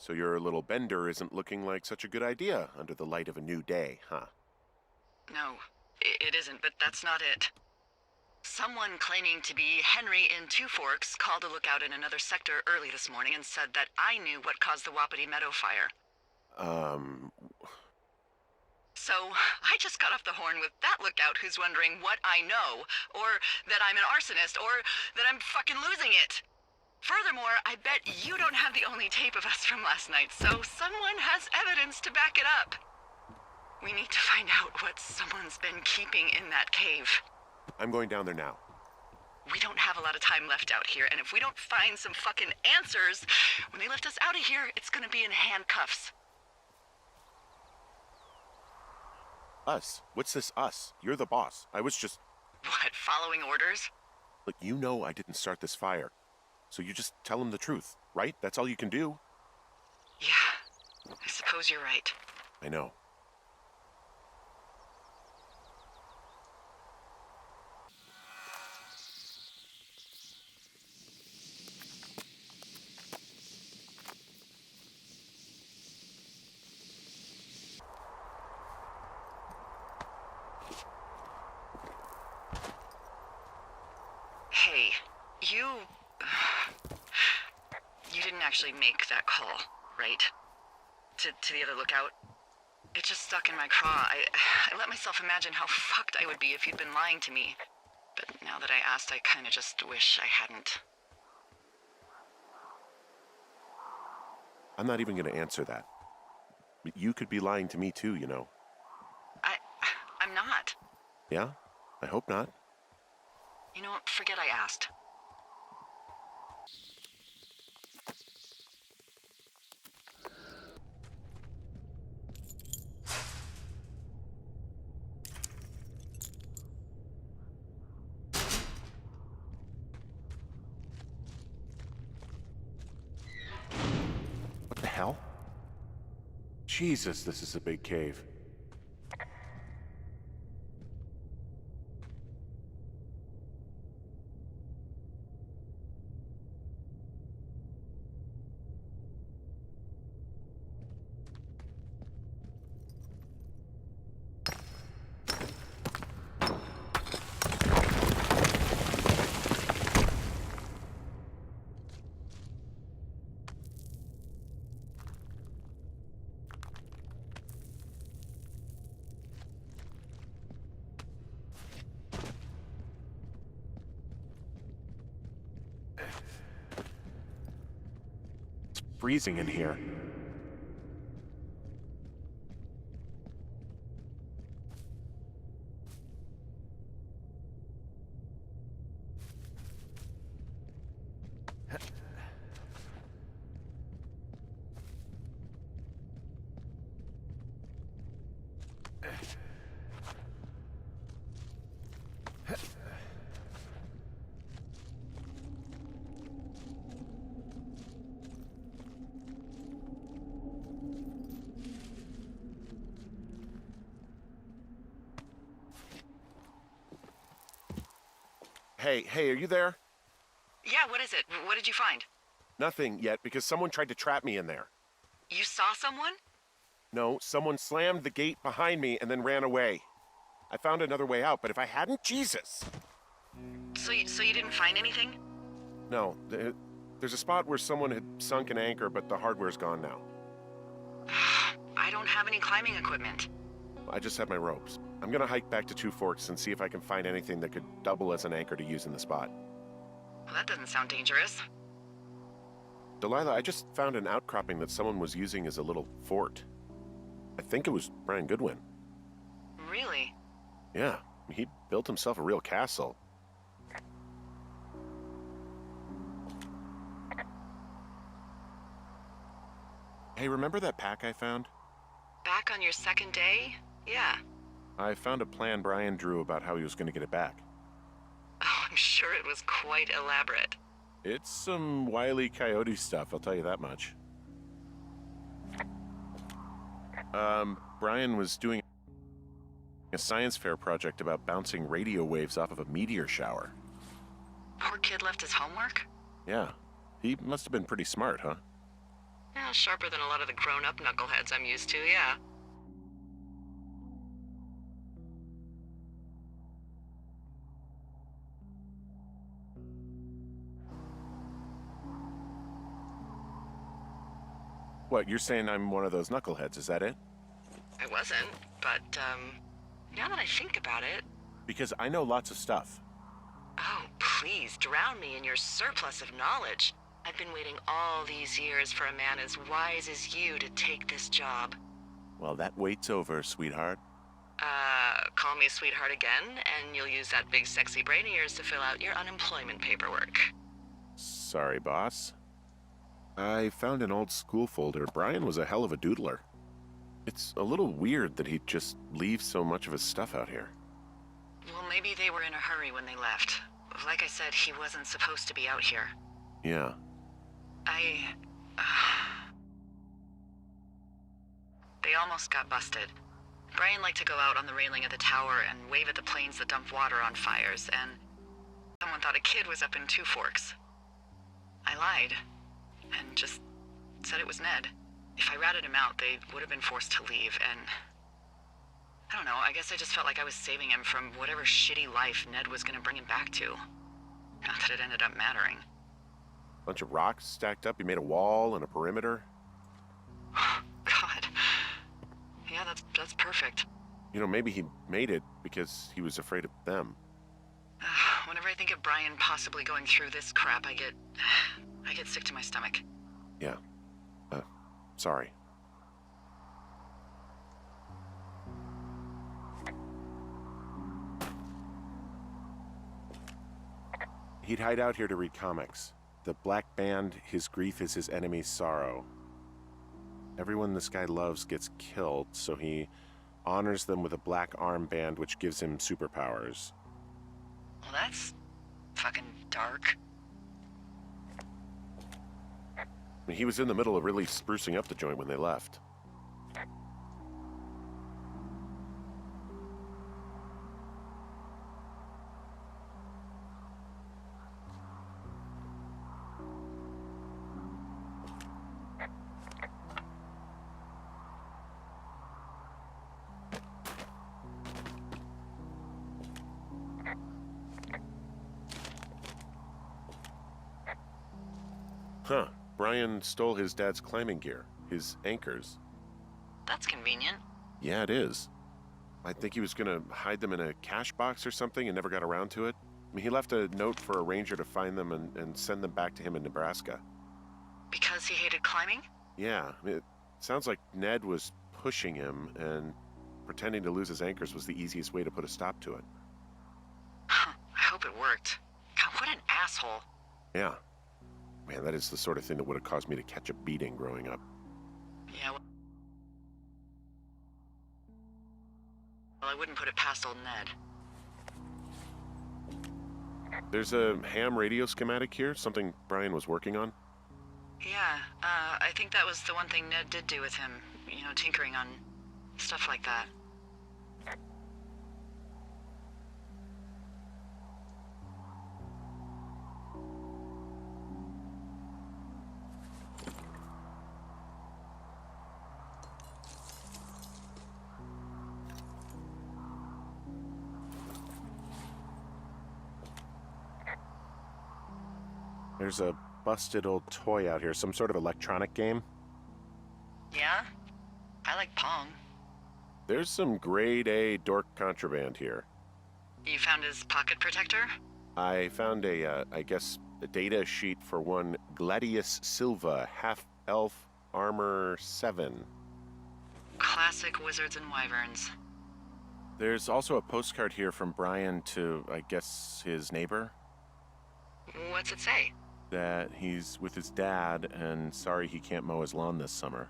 So your little bender isn't looking like such a good idea under the light of a new day, huh? No, it isn't, but that's not it. Someone claiming to be Henry in Two Forks called a lookout in another sector early this morning and said that I knew what caused the Wapiti Meadow fire. So, I just got off the horn with that lookout who's wondering what I know, or that I'm an arsonist, or that I'm fucking losing it. Furthermore, I bet you don't have the only tape of us from last night, so someone has evidence to back it up. We need to find out what someone's been keeping in that cave. I'm going down there now. We don't have a lot of time left out here, and if we don't find some fucking answers, when they lift us out of here, it's gonna be in handcuffs. Us? What's this us? You're the boss. I was just... What, following orders? Look, you know I didn't start this fire. So you just tell him the truth, right? That's all you can do. Yeah, I suppose you're right. I know. Hey, you didn't actually make that call, right? To the other lookout? It just stuck in my craw. I let myself imagine how fucked I would be if you'd been lying to me. But now that I asked, I kinda just wish I hadn't. I'm not even going to answer that. But you could be lying to me too, you know. I'm not. Yeah? I hope not. You know what? Forget I asked. What the hell? Jesus, this is a big cave. Freezing in here. Hey, are you there? Yeah, what is it? What did you find? Nothing yet, because someone tried to trap me in there. You saw someone? No, someone slammed the gate behind me and then ran away. I found another way out, but if I hadn't, Jesus! So you didn't find anything? No, there's a spot where someone had sunk an anchor, but the hardware's gone now. I don't have any climbing equipment. I just have my ropes. I'm gonna hike back to Two Forks and see if I can find anything that could double as an anchor to use in the spot. Well, that doesn't sound dangerous. Delilah, I just found an outcropping that someone was using as a little fort. I think it was Brian Goodwin. Really? Yeah, he built himself a real castle. Hey, remember that pack I found? Back on your second day? Yeah. I found a plan Brian drew about how he was going to get it back. Oh, I'm sure it was quite elaborate. It's some Wile E. Coyote stuff, I'll tell you that much. Brian was doing a science fair project about bouncing radio waves off of a meteor shower. Poor kid left his homework? Yeah, he must have been pretty smart, huh? Yeah, Sharper than a lot of the grown-up knuckleheads I'm used to, yeah. What, you're saying I'm one of those knuckleheads, is that it? I wasn't, but, now that I think about it... Because I know lots of stuff. Oh, please, drown me in your surplus of knowledge. I've been waiting all these years for a man as wise as you to take this job. Well, that wait's over, sweetheart. Call me sweetheart again, and you'll use that big sexy brain of yours to fill out your unemployment paperwork. Sorry, boss. I found an old school folder. Brian was a hell of a doodler. It's a little weird that he'd just leave so much of his stuff out here. Well, maybe they were in a hurry when they left. Like I said, he wasn't supposed to be out here. Yeah. They almost got busted. Brian liked to go out on the railing of the tower and wave at the planes that dump water on fires, and someone thought a kid was up in Two Forks. I lied, and just said it was Ned. If I ratted him out, they would have been forced to leave, and... I don't know, I guess I just felt like I was saving him from whatever shitty life Ned was gonna bring him back to. Not that it ended up mattering. Bunch of rocks stacked up. He made a wall and a perimeter. God. Yeah, that's perfect. You know, maybe he made it because he was afraid of them. Whenever I think of Brian possibly going through this crap, I get sick to my stomach. Yeah. Sorry. He'd hide out here to read comics. The Black Band, his grief is his enemy's sorrow. Everyone this guy loves gets killed, so he honors them with a black armband which gives him superpowers. Well, that's fucking dark. I mean, he was in the middle of really sprucing up the joint when they left. Huh. Brian stole his dad's climbing gear, his anchors. That's convenient. Yeah, it is. I think he was gonna hide them in a cash box or something and never got around to it. I mean, he left a note for a ranger to find them and send them back to him in Nebraska. Because he hated climbing? Yeah, I mean, it sounds like Ned was pushing him, and pretending to lose his anchors was the easiest way to put a stop to it. Huh, I hope it worked. God, what an asshole. Yeah. Man, that is the sort of thing that would have caused me to catch a beating growing up. Yeah, well, I wouldn't put it past old Ned. There's a ham radio schematic here, something Brian was working on. Yeah, I think that was the one thing Ned did do with him. You know, tinkering on stuff like that. There's a busted old toy out here, some sort of electronic game. Yeah? I like Pong. There's some grade A dork contraband here. You found his pocket protector? I found I guess, a data sheet for one Gladius Silva, half-elf armor 7. Classic wizards and wyverns. There's also a postcard here from Brian to, I guess, his neighbor. What's it say? That he's with his dad and sorry he can't mow his lawn this summer.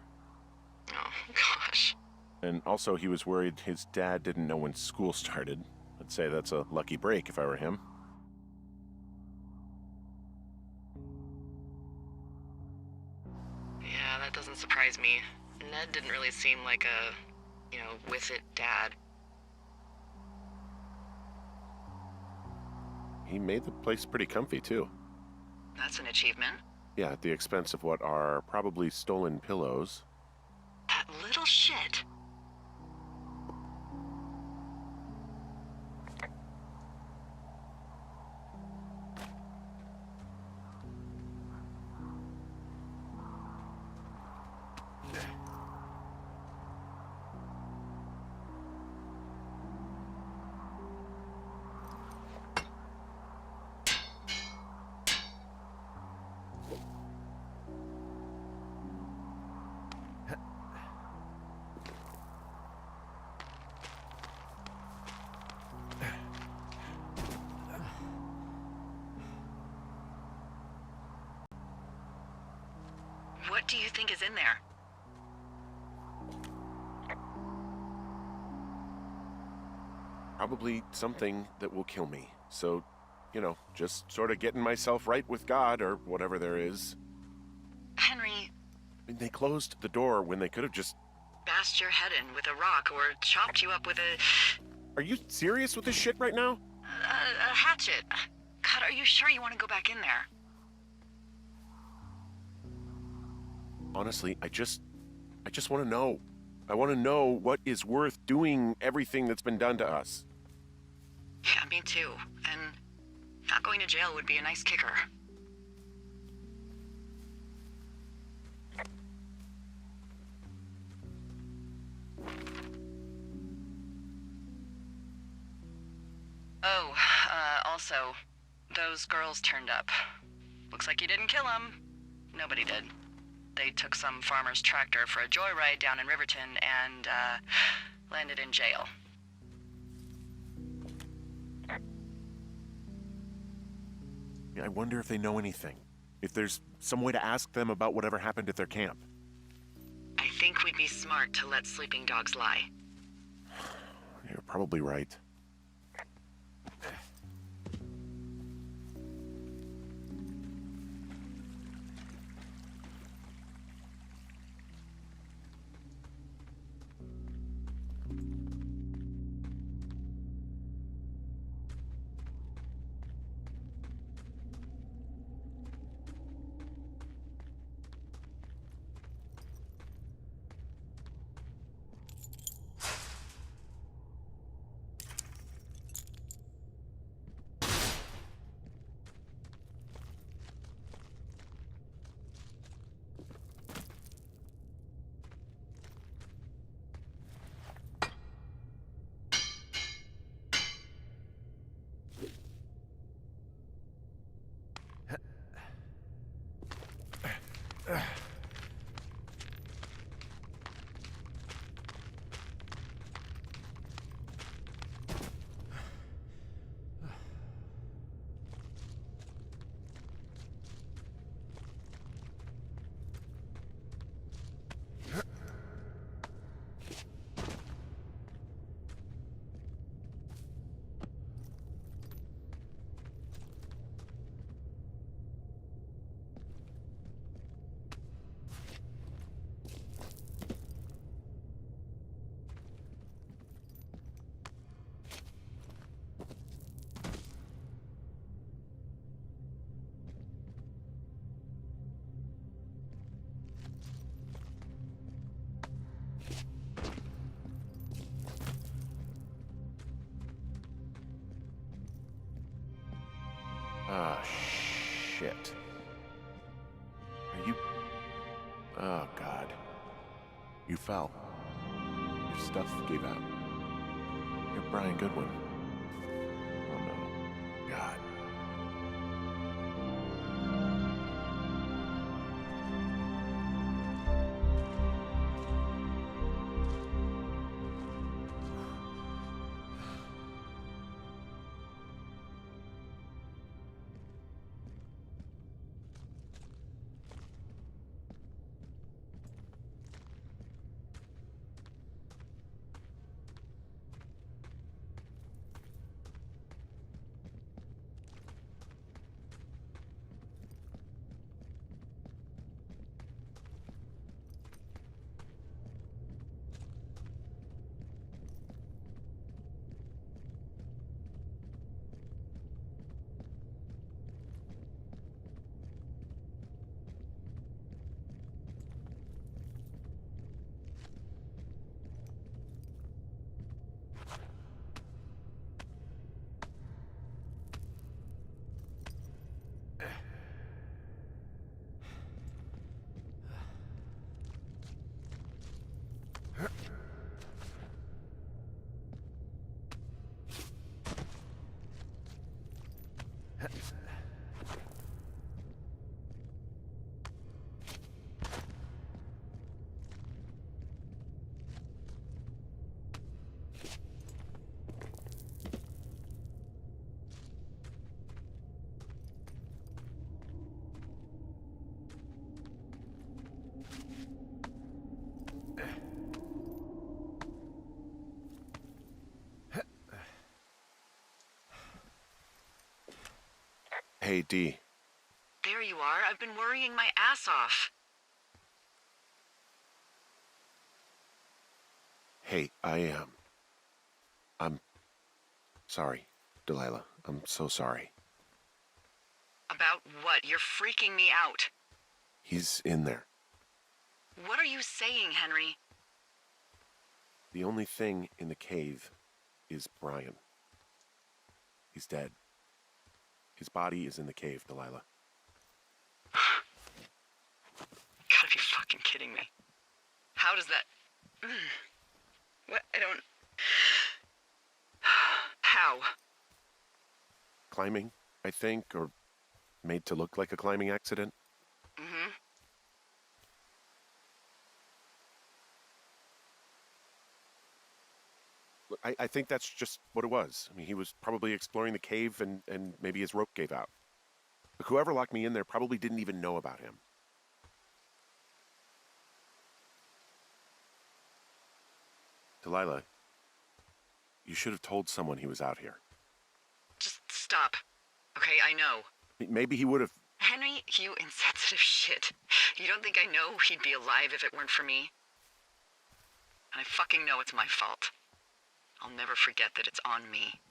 Oh, gosh. And also he was worried his dad didn't know when school started. I'd say that's a lucky break if I were him. Yeah, that doesn't surprise me. Ned didn't really seem like a, with it dad. He made the place pretty comfy, too. That's an achievement. Yeah, at the expense of what are probably stolen pillows. That little shit. What do you think is in there? Probably something that will kill me. So, just sort of getting myself right with God or whatever there is. Henry, I mean, they closed the door when they could have just... bashed your head in with a rock or chopped you up with Are you serious with this shit right now? a hatchet. God, are you sure you want to go back in there? Honestly, I just want to know. I want to know what is worth doing everything that's been done to us. Yeah, me too. And not going to jail would be a nice kicker. Oh, also, those girls turned up. Looks like you didn't kill them. Nobody did. They took some farmer's tractor for a joyride down in Riverton and, landed in jail. I wonder if they know anything. If there's some way to ask them about whatever happened at their camp. I think we'd be smart to let sleeping dogs lie. You're probably right. Ah, shit. Are you... Oh, God. You fell. Your stuff gave out. You're Brian Goodwin. Oh, no. God. Hey, D. There you are. I've been worrying my ass off. Hey, I'm sorry, Delilah. I'm so sorry. About what? You're freaking me out. He's in there. What are you saying, Henry? The only thing in the cave is Brian. He's dead. His body is in the cave, Delilah. Gotta be fucking kidding me. How does that... What? I don't... How? Climbing, I think, or made to look like a climbing accident. Mm-hmm. Look, I think that's just what it was. I mean, he was probably exploring the cave and maybe his rope gave out. Look, whoever locked me in there probably didn't even know about him. Delilah, you should have told someone he was out here. Just stop. Okay, I know. Maybe he would have... Henry, you insensitive shit. You don't think I know he'd be alive if it weren't for me? And I fucking know it's my fault. I'll never forget that it's on me.